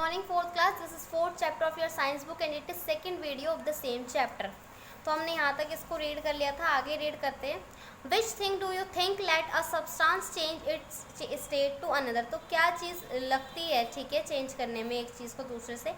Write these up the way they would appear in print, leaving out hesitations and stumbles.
morning, fourth class. This is fourth chapter of your science book and it is second video of the same chapter. तो हमने यहाँ तक इसको read कर लिया था, आगे रीड करते हैं. Which thing do you think let a substance change its state to another? तो क्या चीज़ लगती है, ठीक है, चेंज करने में एक चीज़ को दूसरे से.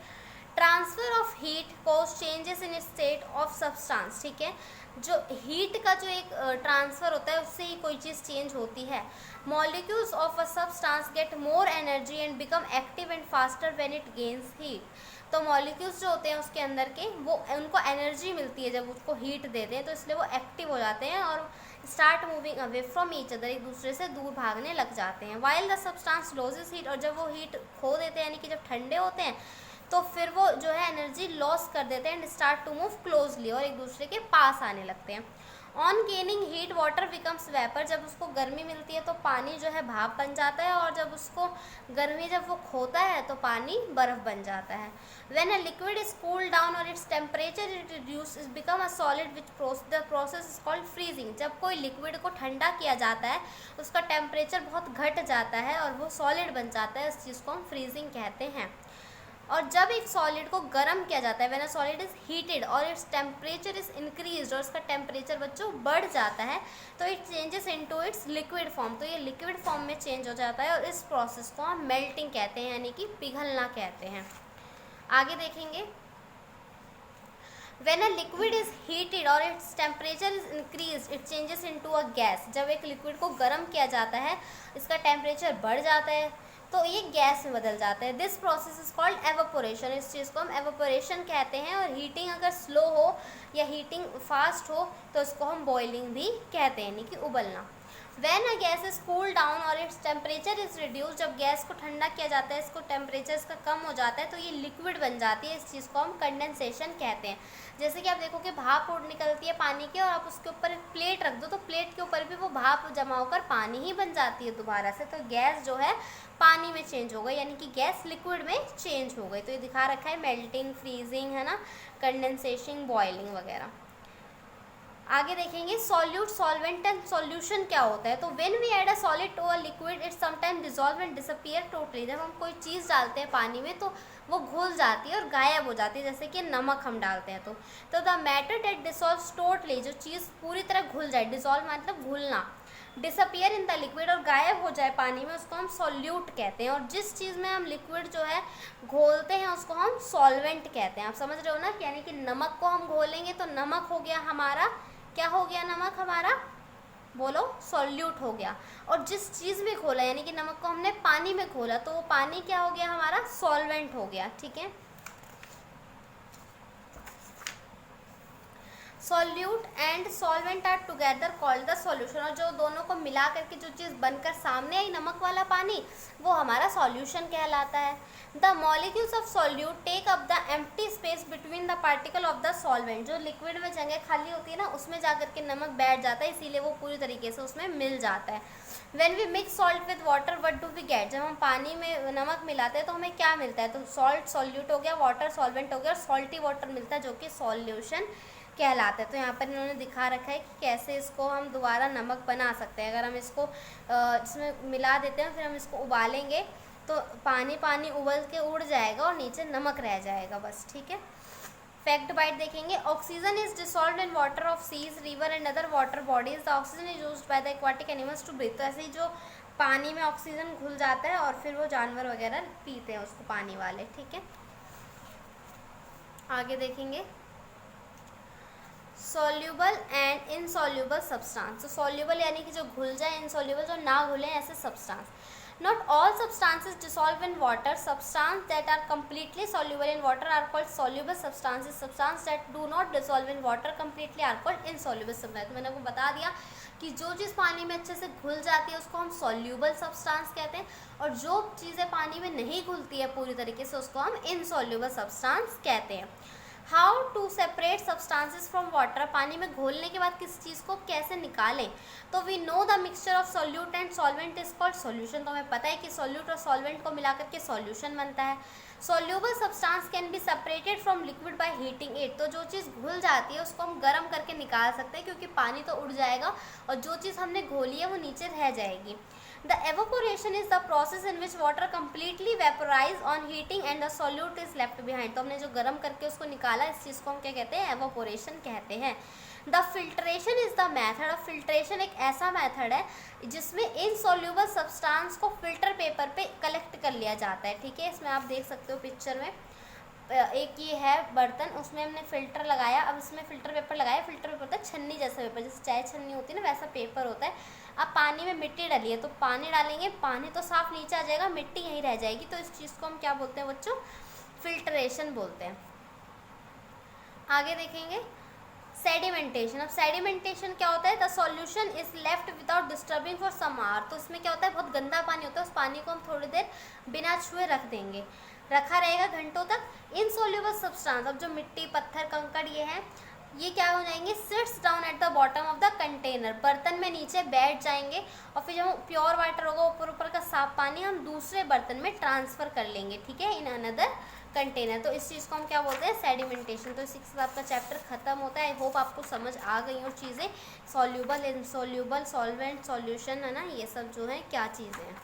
Transfer of heat cause changes in state of substance, ठीक है, जो हीट का जो एक ट्रांसफ़र होता है उससे ही कोई चीज़ चेंज होती है. Molecules of a substance get more energy and become active and faster when it gains heat. तो मॉलिक्यूल्स जो होते हैं उसके अंदर के वो उनको एनर्जी मिलती है जब उसको हीट देते हैं, तो इसलिए वो एक्टिव हो जाते हैं और start moving away from each other, एक दूसरे से दूर भागने लग जाते हैं. While the substance losses heat, और जब वो हीट खो देते हैं यानी कि जब ठंडे होते हैं तो फिर वो जो है एनर्जी लॉस कर देते हैं and start to move closely, और एक दूसरे के पास आने लगते हैं. On gaining heat water becomes vapour, जब उसको गर्मी मिलती है तो पानी जो है भाप बन जाता है, और जब उसको गर्मी जब वो खोता है तो पानी बर्फ़ बन जाता है. When a liquid is cool down और its temperature it reduce is become a solid which the process is called freezing. जब कोई लिक्विड को ठंडा किया जाता है उसका टेम्परेचर बहुत घट जाता है और वो सॉलिड बन जाता है, इस चीज़ को हम फ्रीजिंग कहते हैं. और जब एक सॉलिड को गर्म किया जाता है, when a solid is heated और इट्स टेम्परेचर इज इंक्रीज्ड, और उसका टेम्परेचर बच्चों बढ़ जाता है, तो it changes into its liquid form, तो ये लिक्विड फॉर्म में चेंज हो जाता है और इस प्रोसेस को हम मेल्टिंग कहते हैं यानी कि पिघलना कहते हैं. आगे देखेंगे. When a liquid is heated or its temperature is increased, it changes into a gas. जब एक लिक्विड को गर्म किया जाता है, इसका टेम्परेचर बढ़ जाता है तो ये गैस में बदल जाता है. This process is called evaporation, इस चीज़ को हम एवपोरेशन कहते हैं. और हीटिंग अगर स्लो हो या हीटिंग फास्ट हो तो इसको हम बॉइलिंग भी कहते हैं यानी कि उबलना. When a gas is cooled down और its temperature is reduced, जब गैस को ठंडा किया जाता है, इसको टेम्परेचर इसका कम हो जाता है तो ये लिक्विड बन जाती है, इस चीज़ को हम कंडेंसेशन कहते हैं. जैसे कि आप देखो कि भाप उड़ निकलती है पानी की और आप उसके ऊपर एक प्लेट रख दो तो प्लेट के ऊपर भी वो भाप जमा होकर पानी ही बन जाती है दोबारा से, तो गैस जो है पानी में चेंज हो गई यानी कि गैस लिक्विड में चेंज हो गई. तो ये दिखा रखा है मेल्टिंग, फ्रीजिंग, है ना, कंडेंसेशन, बॉइलिंग वगैरह. आगे देखेंगे सॉल्यूट, सॉल्वेंट एंड सॉल्यूशन क्या होता है. तो when we add a solid to a liquid it sometime dissolve and disappear totally. जब हम कोई चीज़ डालते हैं पानी में तो वो घुल जाती है और गायब हो जाती है, जैसे कि नमक हम डालते हैं तो the matter that dissolves totally, जो चीज़ पूरी तरह घुल जाए, डिसॉल्व मतलब घुलना, डिसअपीयर इन द लिक्विड और गायब हो जाए पानी में, उसको हम सॉल्यूट कहते हैं. और जिस चीज़ में हम लिक्विड जो है घोलते हैं उसको हम सॉल्वेंट कहते हैं. आप समझ रहे हो ना, यानी कि नमक को हम घोलेंगे तो नमक हो गया हमारा, क्या हो गया नमक हमारा, बोलो, सॉल्यूट हो गया. और जिस चीज़ में घोला यानी कि नमक को हमने पानी में घोला तो वो पानी क्या हो गया हमारा, सॉल्वेंट हो गया. ठीक है. Solute and solvent are together called the solution, और जो दोनों को मिला करके जो चीज़ बनकर सामने आई नमक वाला पानी वो हमारा सॉल्यूशन कहलाता है. The molecules of solute take up the empty space between the particle of the solvent, जो लिक्विड में जगह खाली होती है ना उसमें जाकर के नमक बैठ जाता है, इसीलिए वो पूरी तरीके से उसमें मिल जाता है. When we mix salt with water what do we get, जब हम पानी में नमक मिलाते हैं तो हमें क्या मिलता है, तो सॉल्ट सॉल्यूट हो गया, वाटर सॉल्वेंट हो गया, और सॉल्टी वाटर मिलता है जो कि सॉल्यूशन कहलाता है. तो यहाँ पर इन्होंने दिखा रखा है कि कैसे इसको हम दोबारा नमक बना सकते हैं. अगर हम इसको इसमें मिला देते हैं फिर हम इसको उबालेंगे तो पानी पानी उबल के उड़ जाएगा और नीचे नमक रह जाएगा बस. ठीक है. फैक्ट बाइट देखेंगे. Oxygen is dissolved in water of seas, river and other water bodies. The oxygen is used by the aquatic animals to breathe. तो ऐसे ही जो पानी में ऑक्सीजन घुल जाता है और फिर वो जानवर वगैरह पीते हैं उसको, पानी वाले. ठीक है. आगे देखेंगे सॉल्यूबल एंड इनसॉल्यूबल सब्सटेंस. तो सॉल्यूबल यानी कि जो घुल जाए, इनसॉल्यूबल जो ना घुले ऐसे substance. Not all substances dissolve in water. Substances that are completely soluble in water are called soluble substances. Substances that do not dissolve in water completely are called insoluble substances. तो मैंने आपको बता दिया कि जो चीज़ पानी में अच्छे से घुल जाती है उसको हम soluble substance कहते हैं, और जो चीज़ें पानी में नहीं घुलती है पूरी तरीके से उसको हम insoluble substance कहते हैं. How to separate substances from water. पानी में घोलने के बाद किस चीज़ को कैसे निकालें, तो we know the mixture of solute and solvent is called solution. तो हमें पता है कि सॉल्यूट और सॉल्वेंट को मिलाकर के सॉल्यूशन बनता है. Soluble substance can be separated from liquid by heating it. तो जो चीज़ घुल जाती है उसको हम गर्म करके निकाल सकते हैं क्योंकि पानी तो उड़ जाएगा और जो चीज़ हमने घोली है वो नीचे रह जाएगी. The evaporation is the process in which water completely vaporise on heating and the solute is left behind. तो हमने जो गर्म करके उसको निकाला, इस चीज़ को हम क्या कहते हैं, एवोपोरेशन कहते हैं। The filtration is the method of filtration, एक ऐसा मैथड है जिसमें इनसॉल्यूबल सब्सटेंस को फिल्टर पेपर पे कलेक्ट कर लिया जाता है। ठीक है, इसमें आप देख सकते हो पिक्चर में एक ये है बर्तन, उसमें हमने फ़िल्टर लगाया। अब इसमें फ़िल्टर पेपर लगाया, फ़िल्टर पेपर होता है छन्नी जैसा पेपर, जैसे चाय छन्नी होती है ना, वैसा पेपर होता है। अब पानी में मिट्टी डाली है तो पानी डालेंगे, पानी तो साफ नीचे आ जाएगा, मिट्टी यहीं रह जाएगी। तो इस चीज़ को हम क्या बोलते हैं बच्चों, फिल्ट्रेशन बोलते हैं। आगे देखेंगे सेडिमेंटेशन। अब सेडिमेंटेशन क्या होता है, the solution is left without disturbing for some hour. तो इसमें क्या होता है, बहुत गंदा पानी होता है, उस पानी को हम थोड़ी देर बिना छुए रख देंगे, रखा रहेगा घंटों तक। इनसॉल्युबल सब्सटेंस, अब जो मिट्टी पत्थर कंकड़ ये हैं, ये क्या हो जाएंगे, seats down at the bottom of the container, बर्तन में नीचे बैठ जाएंगे। और फिर जब प्योर वाटर होगा, ऊपर का साफ पानी हम दूसरे बर्तन में ट्रांसफ़र कर लेंगे। ठीक है, इन अनदर कंटेनर। तो इस चीज़ को हम क्या बोलते हैं, सेडिमेंटेशन। तो इसी के साथ आपका चैप्टर खत्म होता है। आई होप आपको समझ आ गई हो चीज़ें, सॉल्यूबल, इनसॉल्यूबल, सॉल्वेंट, सॉल्यूशन, है ना, ये सब जो है क्या चीज़ें हैं।